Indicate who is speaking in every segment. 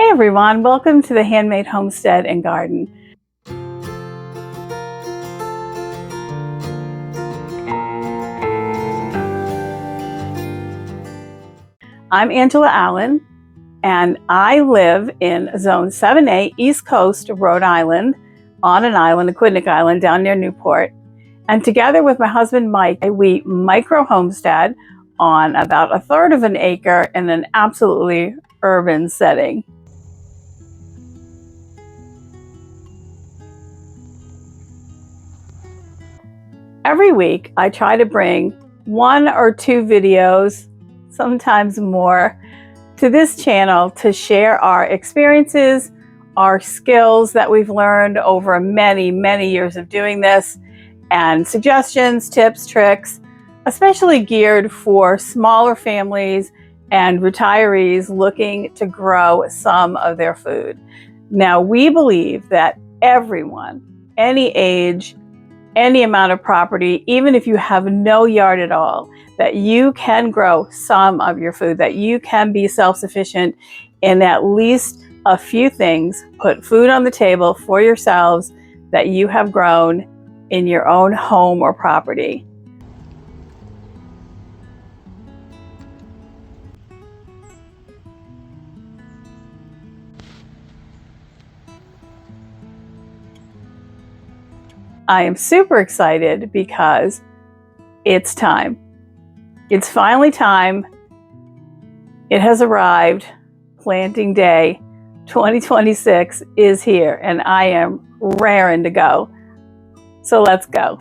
Speaker 1: Hey everyone, welcome to the Handmade Homestead and Garden. I'm Angela Allen, and I live in Zone 7A, East Coast, Rhode Island, on an island, Aquidneck Island, down near Newport. And together with my husband Mike, we micro-homestead on about 1/3 of an acre in an absolutely urban setting. Every week, I try to bring 1 or 2 videos, sometimes more, to this channel to share our experiences, our skills that we've learned over many, many years of doing this, and suggestions, tips, tricks, especially geared for smaller families and retirees looking to grow some of their food. Now, we believe that everyone, any age, any amount of property, even if you have no yard at all, that you can grow some of your food, that you can be self-sufficient in at least a few things, put food on the table for yourselves that you have grown in your own home or property. I am super excited because it's time. It's finally time. It has arrived. Planting day 2026 is here, and I am raring to go. So let's go.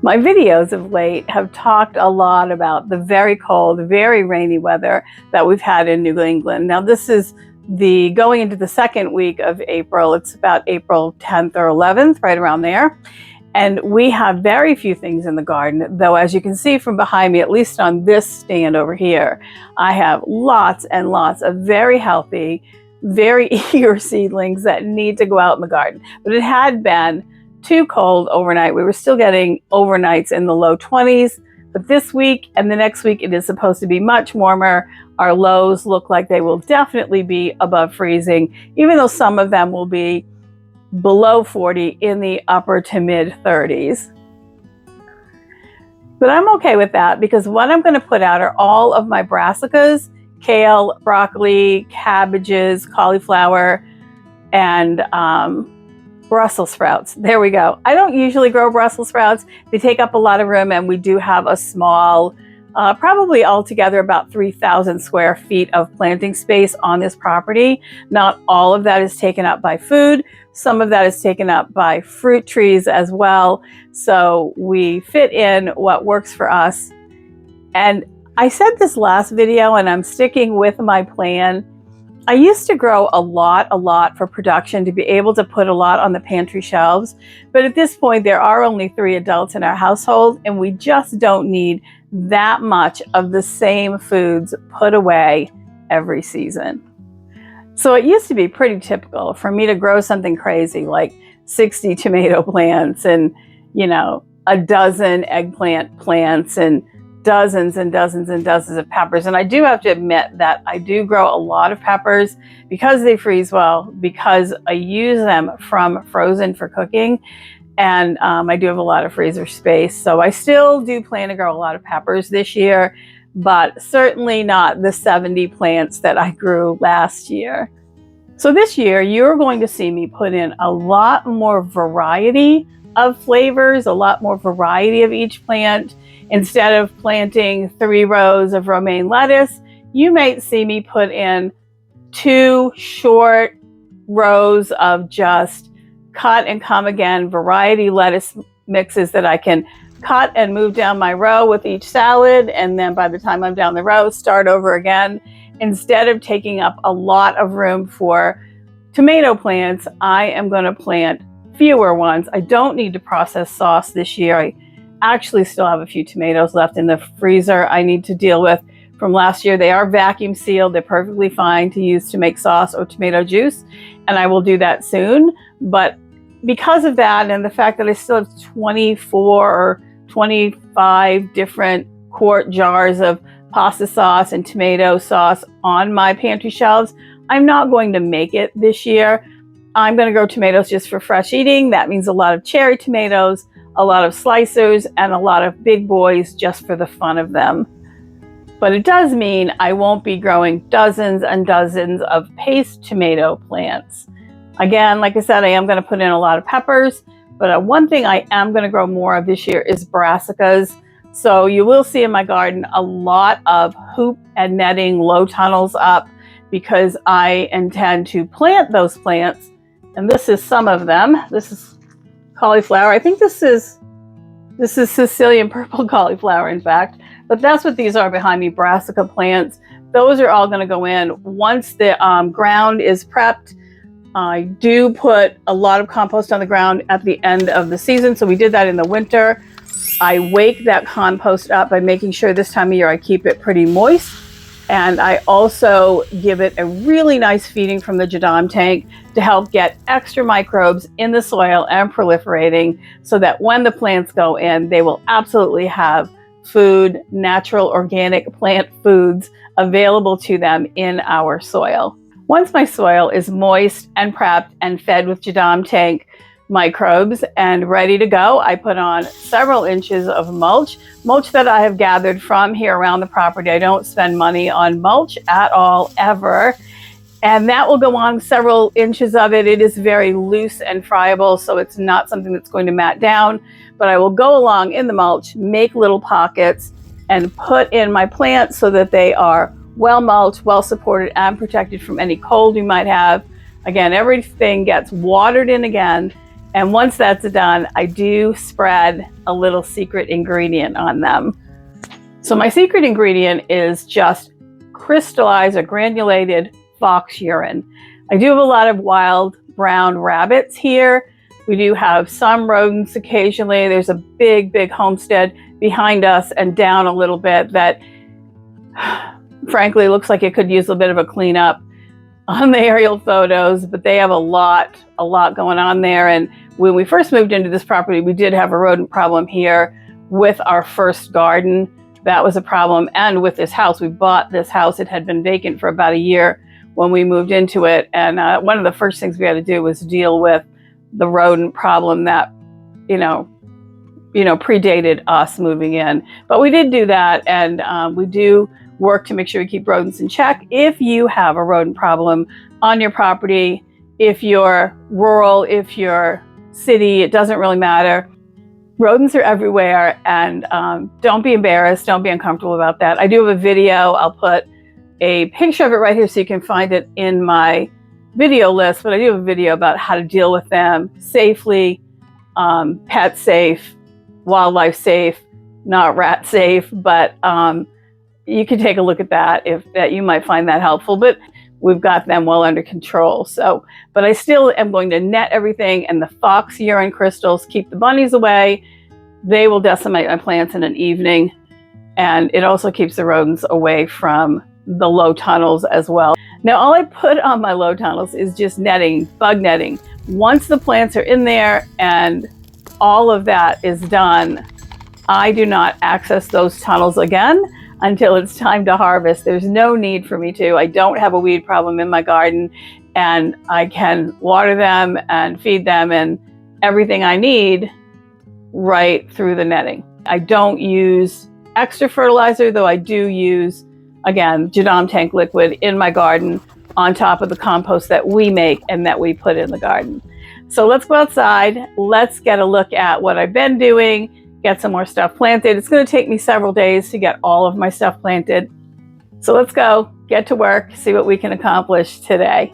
Speaker 1: My videos of late have talked a lot about the very cold, very rainy weather that we've had in New England. Now this is going into the second week of April. It's about April 10th or 11th, right around there. And we have very few things in the garden, though as you can see from behind me, at least on this stand over here, I have lots and lots of very healthy, very eager seedlings that need to go out in the garden. But it had been too cold overnight. We were still getting overnights in the low 20s, but this week and the next week it is supposed to be much warmer. Our lows look like they will definitely be above freezing, even though some of them will be below 40 in the upper to mid 30s. But I'm okay with that because what I'm going to put out are all of my brassicas, kale, broccoli, cabbages, cauliflower, and Brussels sprouts. There we go. I don't usually grow Brussels sprouts. They take up a lot of room, and we do have a small, probably altogether about 3,000 square feet of planting space on this property. Not all of that is taken up by food. Some of that is taken up by fruit trees as well. So we fit in what works for us. And I said this last video, and I'm sticking with my plan. I used to grow a lot for production to be able to put a lot on the pantry shelves. But at this point, there are only 3 adults in our household, and we just don't need that much of the same foods put away every season. So it used to be pretty typical for me to grow something crazy like 60 tomato plants and, a dozen eggplant plants and dozens and dozens and dozens of peppers. And I do have to admit that I do grow a lot of peppers because they freeze well, because I use them from frozen for cooking. And I do have a lot of freezer space. So I still do plan to grow a lot of peppers this year, but certainly not the 70 plants that I grew last year. So this year, you're going to see me put in a lot more variety of flavors, a lot more variety of each plant. Instead of planting 3 rows of romaine lettuce, you might see me put in 2 short rows of just cut and come again variety lettuce mixes that I can cut and move down my row with each salad. And then by the time I'm down the row, start over again. Instead of taking up a lot of room for tomato plants, I am going to plant fewer ones. I don't need to process sauce this year. I actually still have a few tomatoes left in the freezer I need to deal with from last year. They are vacuum sealed. They're perfectly fine to use to make sauce or tomato juice, and I will do that soon. But because of that and the fact that I still have 24 or 25 different quart jars of pasta sauce and tomato sauce on my pantry shelves. I'm not going to make it this year. I'm going to grow tomatoes just for fresh eating. That means a lot of cherry tomatoes, a lot of slicers, and a lot of big boys just for the fun of them. But it does mean I won't be growing dozens and dozens of paste tomato plants. Again, like I said, I am going to put in a lot of peppers, but one thing I am going to grow more of this year is brassicas. So you will see in my garden a lot of hoop and netting low tunnels up because I intend to plant those plants. And this is some of them. This is cauliflower. I think this is Sicilian purple cauliflower, in fact. But that's what these are behind me, brassica plants. Those are all going to go in. Once the ground is prepped, I do put a lot of compost on the ground at the end of the season. So we did that in the winter. I wake that compost up by making sure this time of year I keep it pretty moist. And I also give it a really nice feeding from the Jadam tank to help get extra microbes in the soil and proliferating so that when the plants go in, they will absolutely have food, natural organic plant foods available to them in our soil. Once my soil is moist and prepped and fed with Jadam tank microbes and ready to go, I put on several inches of mulch that I have gathered from here around the property. I don't spend money on mulch at all, ever. And that will go on several inches of it. It is very loose and friable, so it's not something that's going to mat down. But I will go along in the mulch, make little pockets, and put in my plants so that they are well mulched, well supported, and protected from any cold you might have. Again, everything gets watered in again. And once that's done, I do spread a little secret ingredient on them. So my secret ingredient is just crystallized or granulated fox urine. I do have a lot of wild brown rabbits here. We do have some rodents occasionally. There's a big homestead behind us and down a little bit that frankly looks like it could use a bit of a cleanup on the aerial photos, but they have a lot going on there. And when we first moved into this property, we did have a rodent problem here with our first garden. That was a problem. And with this house, we bought this house. It had been vacant for about a year when we moved into it. And one of the first things we had to do was deal with the rodent problem that, predated us moving in. But we did do that. And we do work to make sure we keep rodents in check. If you have a rodent problem on your property, if you're rural, if you're city, it doesn't really matter. Rodents are everywhere, and don't be embarrassed, don't be uncomfortable about that. I do have a video. I'll put a picture of it right here so you can find it in my video list, but I do have a video about how to deal with them safely, pet safe, wildlife safe, not rat safe, but you can take a look at that if you might find that helpful. But we've got them well under control. So, but I still am going to net everything, and the fox urine crystals keep the bunnies away. They will decimate my plants in an evening. And it also keeps the rodents away from the low tunnels as well. Now, all I put on my low tunnels is just netting, bug netting. Once the plants are in there and all of that is done, I do not access those tunnels again until it's time to harvest. There's no need for me to. I don't have a weed problem in my garden, and I can water them and feed them and everything I need right through the netting. I don't use extra fertilizer, though I do use, again, Jadam tank liquid in my garden on top of the compost that we make and that we put in the garden. So let's go outside. Let's get a look at what I've been doing, get some more stuff planted. It's going to take me several days to get all of my stuff planted. So let's go, get to work, see what we can accomplish today.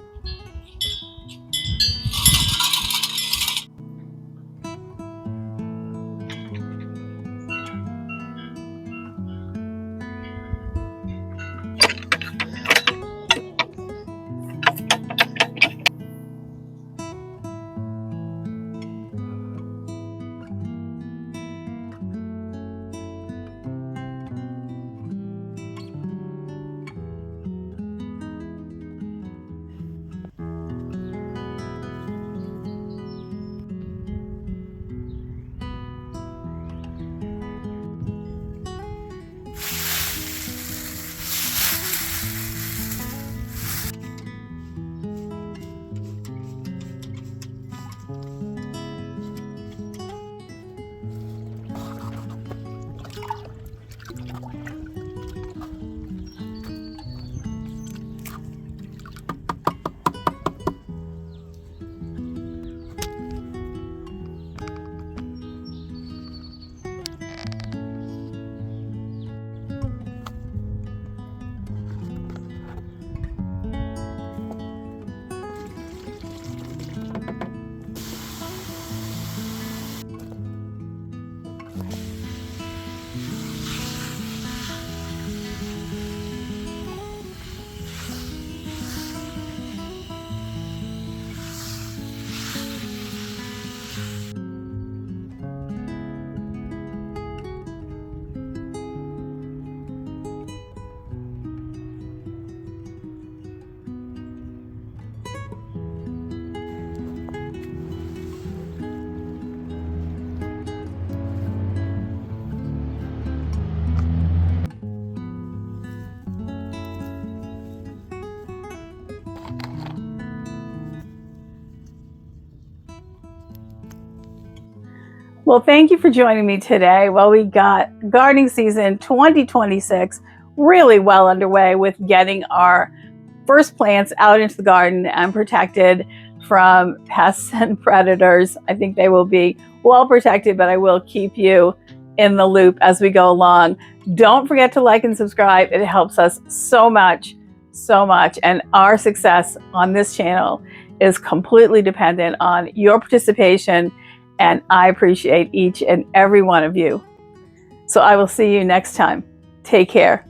Speaker 1: Well, thank you for joining me today. Well, we got gardening season 2026 really well underway with getting our first plants out into the garden and protected from pests and predators. I think they will be well protected, but I will keep you in the loop as we go along. Don't forget to like and subscribe. It helps us so much, so much. And our success on this channel is completely dependent on your participation, and I appreciate each and every one of you. So I will see you next time. Take care.